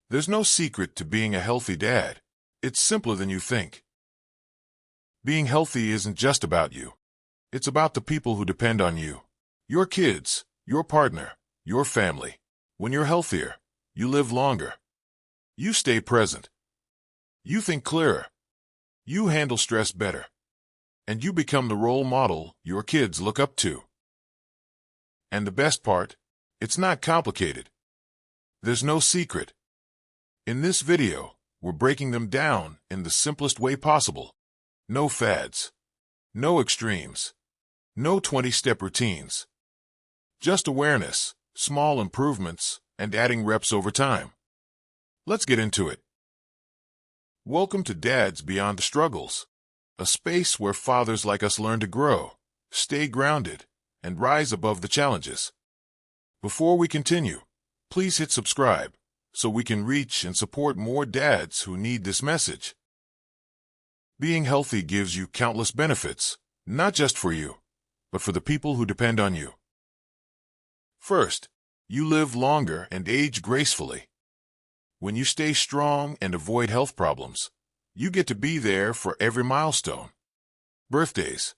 There's no secret to being a healthy dad. It's simpler than you think. Being healthy isn't just about you. It's about the people who depend on you. Your kids, your partner, your family. When you're healthier, you live longer. You stay present. You think clearer. You handle stress better. And you become the role model your kids look up to. And the best part, it's not complicated. There's no secret. In this video, we're breaking them down in the simplest way possible. No fads. No extremes. No 20-step routines. Just awareness, small improvements, and adding reps over time. Let's get into it. Welcome to Dads Beyond the Struggles, a space where fathers like us learn to grow, stay grounded, and rise above the challenges. Before we continue, please hit subscribe so we can reach and support more dads who need this message. Being healthy gives you countless benefits, not just for you, but for the people who depend on you. First, you live longer and age gracefully. When you stay strong and avoid health problems, you get to be there for every milestone. Birthdays,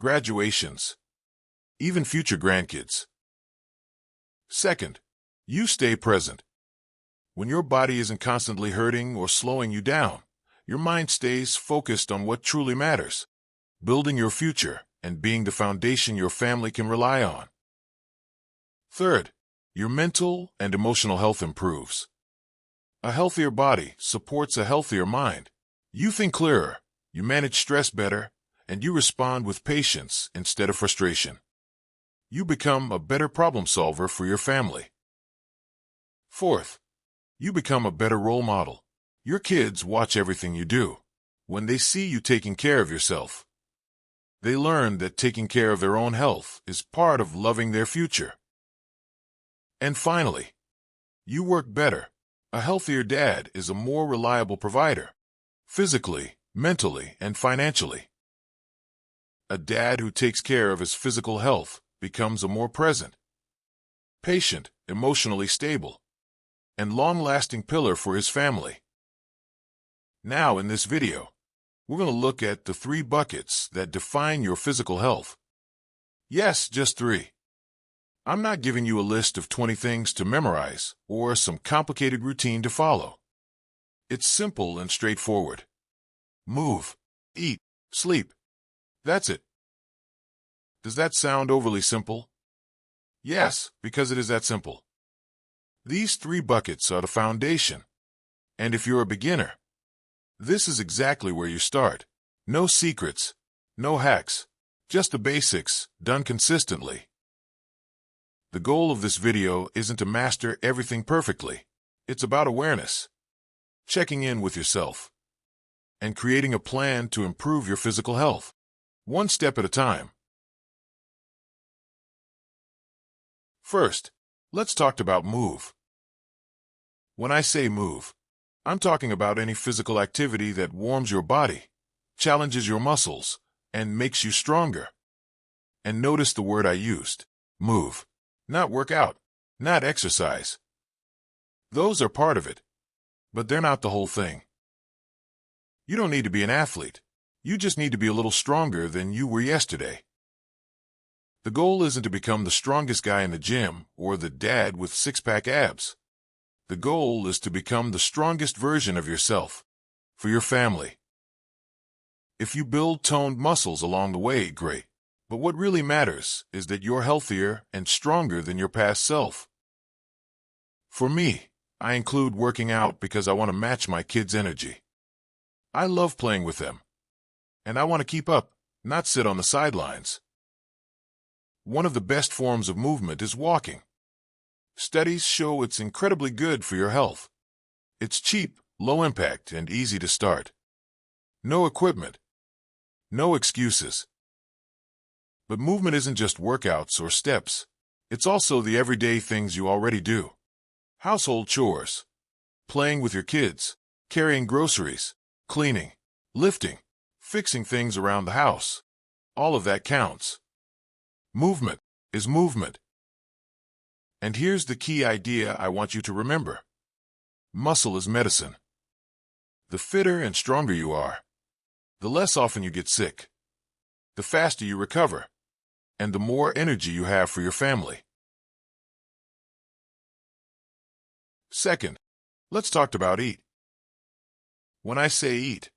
graduations, even future grandkids. Second, you stay present. When your body isn't constantly hurting or slowing you down, your mind stays focused on what truly matters, building your future and being the foundation your family can rely on. Third, your mental and emotional health improves. A healthier body supports a healthier mind. You think clearer, you manage stress better, and you respond with patience instead of frustration. You become a better problem solver for your family. Fourth, you become a better role model. Your kids watch everything you do. When they see you taking care of yourself, they learn that taking care of their own health is part of loving their future. And finally, you work better. A healthier dad is a more reliable provider, physically, mentally, and financially. A dad who takes care of his physical health becomes a more present, patient, emotionally stable, and long-lasting pillar for his family. Now, in this video, we're going to look at the 3 buckets that define your physical health. Yes, just 3. I'm not giving you a list of 20 things to memorize or some complicated routine to follow. It's simple and straightforward. Move, eat, sleep. That's it. Does that sound overly simple? Yes, because it is that simple. These 3 buckets are the foundation. And if you're a beginner, this is exactly where you start. No secrets, no hacks, just the basics, done consistently. The goal of this video isn't to master everything perfectly. It's about awareness, checking in with yourself, and creating a plan to improve your physical health, one step at a time. First, let's talk about move. When I say move, I'm talking about any physical activity that warms your body, challenges your muscles, and makes you stronger. And notice the word I used, move. Not work out, not exercise. Those are part of it, but they're not the whole thing. You don't need to be an athlete. You just need to be a little stronger than you were yesterday. The goal isn't to become the strongest guy in the gym or the dad with 6-pack abs. The goal is to become the strongest version of yourself, for your family. If you build toned muscles along the way, great. But what really matters is that you're healthier and stronger than your past self. For me, I include working out because I want to match my kids' energy. I love playing with them, and I want to keep up, not sit on the sidelines. One of the best forms of movement is walking. Studies show it's incredibly good for your health. It's cheap, low impact, and easy to start. No equipment. No excuses. But movement isn't just workouts or steps. It's also the everyday things you already do. Household chores, playing with your kids, carrying groceries, cleaning, lifting, fixing things around the house. All of that counts. Movement is movement. And here's the key idea I want you to remember. Muscle is medicine. The fitter and stronger you are, the less often you get sick, the faster you recover, and the more energy you have for your family. Second, let's talk about eat. When I say eat,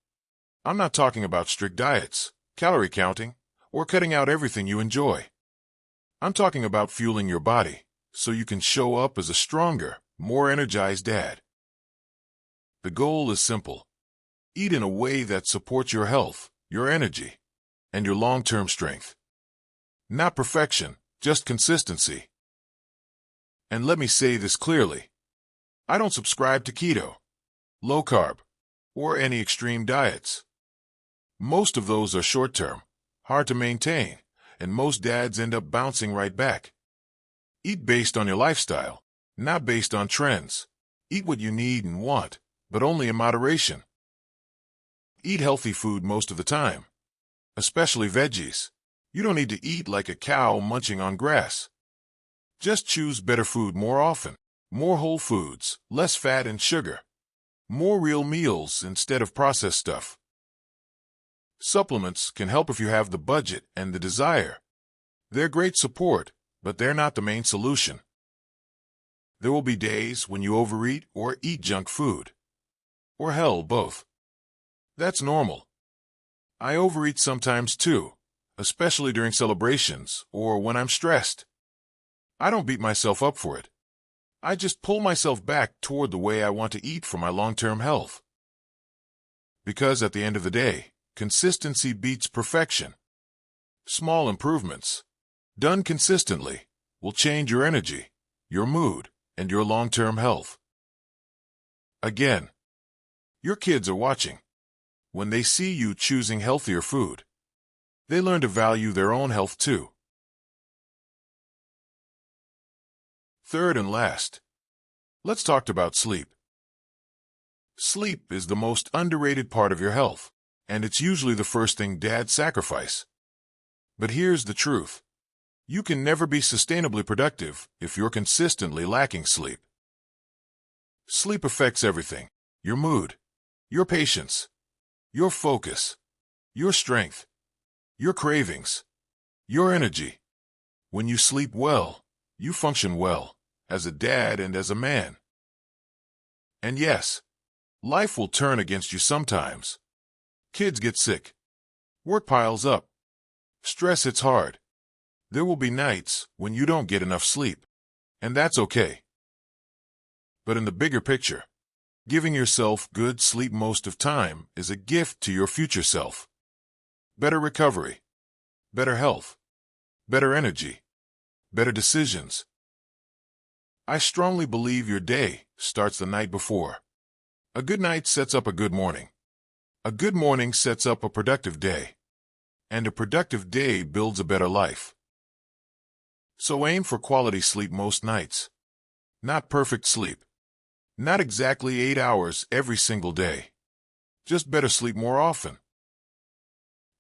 I'm not talking about strict diets, calorie counting, or cutting out everything you enjoy. I'm talking about fueling your body so you can show up as a stronger, more energized dad. The goal is simple. Eat in a way that supports your health, your energy, and your long-term strength. Not perfection, just consistency. And let me say this clearly. I don't subscribe to keto, low carb, or any extreme diets. Most of those are short-term, hard to maintain, and most dads end up bouncing right back. Eat based on your lifestyle, not based on trends. Eat what you need and want, but only in moderation. Eat healthy food most of the time, especially veggies. You don't need to eat like a cow munching on grass. Just choose better food more often, more whole foods, less fat and sugar, more real meals instead of processed stuff. Supplements can help if you have the budget and the desire. They're great support, but they're not the main solution. There will be days when you overeat or eat junk food. Or hell, both. That's normal. I overeat sometimes too, especially during celebrations or when I'm stressed. I don't beat myself up for it. I just pull myself back toward the way I want to eat for my long-term health. Because at the end of the day, consistency beats perfection. Small improvements, done consistently, will change your energy, your mood, and your long-term health. Again, your kids are watching. When they see you choosing healthier food, they learn to value their own health too. Third and last, let's talk about sleep. Sleep is the most underrated part of your health, and it's usually the first thing dads sacrifice. But here's the truth. You can never be sustainably productive if you're consistently lacking sleep. Sleep affects everything: your mood, your patience, your focus, your strength, your cravings, your energy. When you sleep well, you function well, as a dad and as a man. And yes, life will turn against you sometimes. Kids get sick. Work piles up. Stress hits hard. There will be nights when you don't get enough sleep, and that's okay. But in the bigger picture, giving yourself good sleep most of the time is a gift to your future self. Better recovery, better health, better energy, better decisions. I strongly believe your day starts the night before. A good night sets up a good morning. A good morning sets up a productive day. And a productive day builds a better life. So aim for quality sleep most nights. Not perfect sleep. Not exactly 8 hours every single day. Just better sleep more often.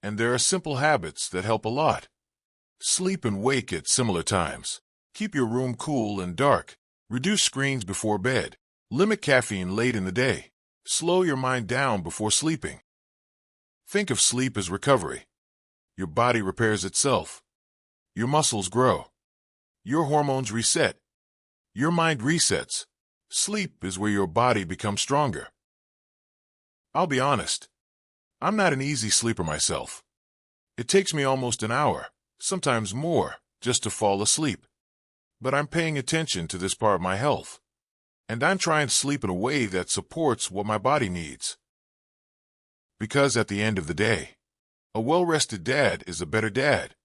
And there are simple habits that help a lot. Sleep and wake at similar times. Keep your room cool and dark. Reduce screens before bed. Limit caffeine late in the day. Slow your mind down before sleeping. Think of sleep as recovery. Your body repairs itself. Your muscles grow. Your hormones reset. Your mind resets. Sleep is where your body becomes stronger. I'll be honest. I'm not an easy sleeper myself. It takes me almost an hour, sometimes more, just to fall asleep. But I'm paying attention to this part of my health. And I'm trying to sleep in a way that supports what my body needs. Because at the end of the day, a well-rested dad is a better dad.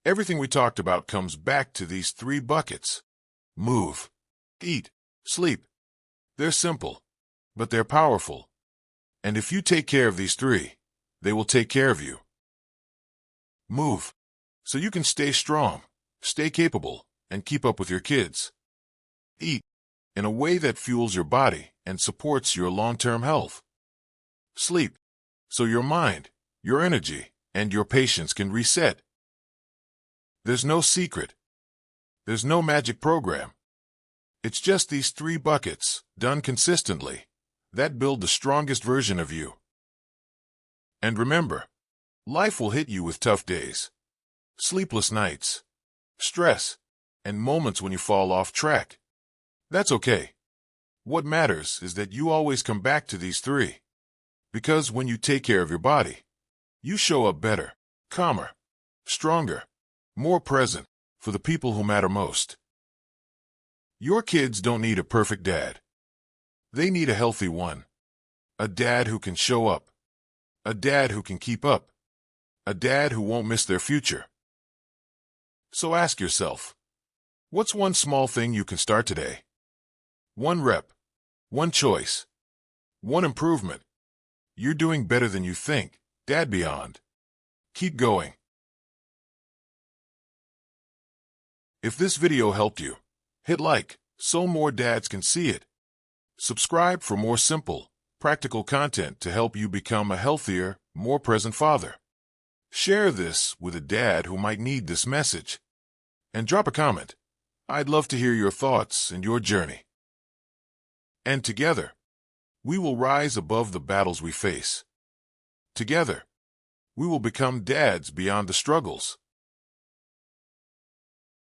Everything we talked about comes back to these 3 buckets. Move, eat, sleep. They're simple, but they're powerful. And if you take care of these 3, they will take care of you. Move, so you can stay strong, stay capable, and keep up with your kids. Eat, in a way that fuels your body and supports your long-term health. Sleep, so your mind, your energy, and your patience can reset. There's no secret. There's no magic program. It's just these 3 buckets, done consistently, that build the strongest version of you. And remember, life will hit you with tough days, sleepless nights, stress, and moments when you fall off track. That's okay. What matters is that you always come back to these 3. Because when you take care of your body, you show up better, calmer, stronger, more present for the people who matter most. Your kids don't need a perfect dad. They need a healthy one. A dad who can show up. A dad who can keep up. A dad who won't miss their future. So ask yourself, what's one small thing you can start today? 1 rep, 1 choice, 1 improvement. You're doing better than you think, Dad Beyond. Keep going. If this video helped you, hit like so more dads can see it. Subscribe for more simple, practical content to help you become a healthier, more present father. Share this with a dad who might need this message. And drop a comment. I'd love to hear your thoughts and your journey. And together, we will rise above the battles we face. Together, we will become dads beyond the struggles.